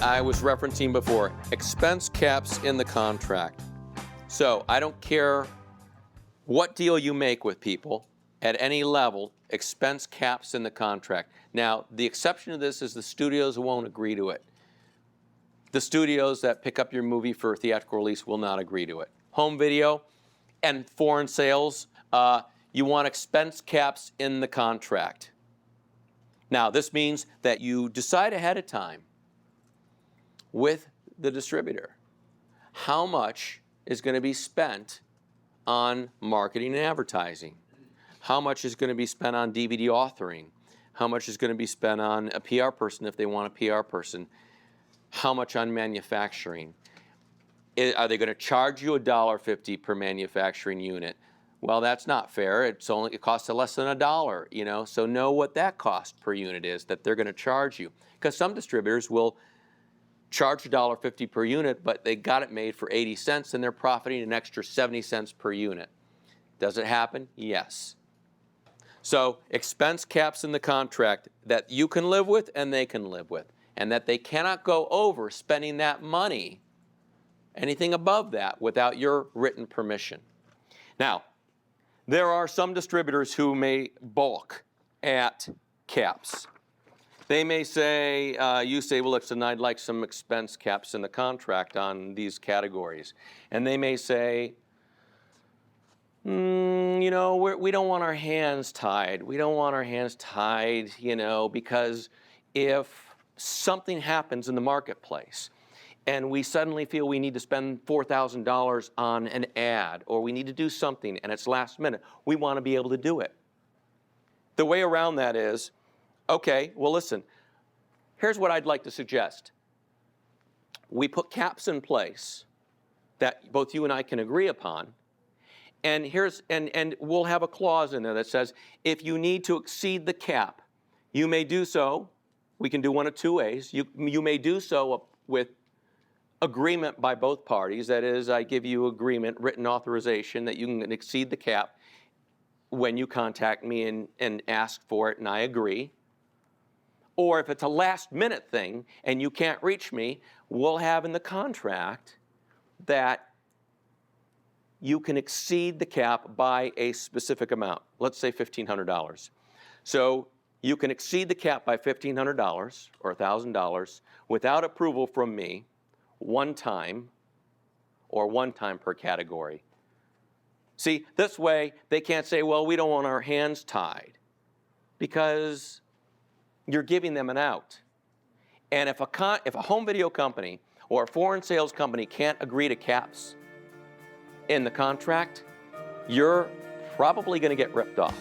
I was referencing before, expense caps in the contract. So I don't care what deal you make with people at any level, expense caps in the contract. Now, the exception to this is the studios won't agree to it. The studios that pick up your movie for theatrical release will not agree to it. Home video and foreign sales, you want expense caps in the contract. Now, this means that you decide ahead of time with the distributor how much is going to be spent on marketing and advertising, how much is going to be spent on DVD authoring, how much is going to be spent on a PR person if they want a PR person, how much on manufacturing. Are they going to charge you $1.50 per manufacturing unit? Well, that's not fair. It costs less than $1, you know. So know what that cost per unit is that they're going to charge you. Because some distributors will charge $1.50 per unit, but they got it made for 80 cents and they're profiting an extra 70 cents per unit. Does it happen? Yes. So expense caps in the contract that you can live with and they can live with, and that they cannot go over spending that money, anything above that, without your written permission. Now, there are some distributors who may balk at caps. They may say, you say, well, listen, I'd like some expense caps in the contract on these categories. And they may say, you know, we don't want our hands tied. We don't want our hands tied, you know, because if something happens in the marketplace and we suddenly feel we need to spend $4,000 on an ad, or we need to do something and it's last minute, we want to be able to do it. The way around that is, okay, well, listen, here's what I'd like to suggest. We put caps in place that both you and I can agree upon, and we'll have a clause in there that says, if you need to exceed the cap, you may do so. We can do one of two ways. You may do so with agreement by both parties. That is, I give you agreement, written authorization that you can exceed the cap when you contact me and ask for it, and I agree. Or if it's a last-minute thing and you can't reach me, we'll have in the contract that you can exceed the cap by a specific amount. Let's say $1,500. So you can exceed the cap by $1,500 or $1,000 without approval from me, one time per category. See, this way they can't say, well, we don't want our hands tied, because you're giving them an out. And if a home video company or a foreign sales company can't agree to caps in the contract, you're probably going to get ripped off.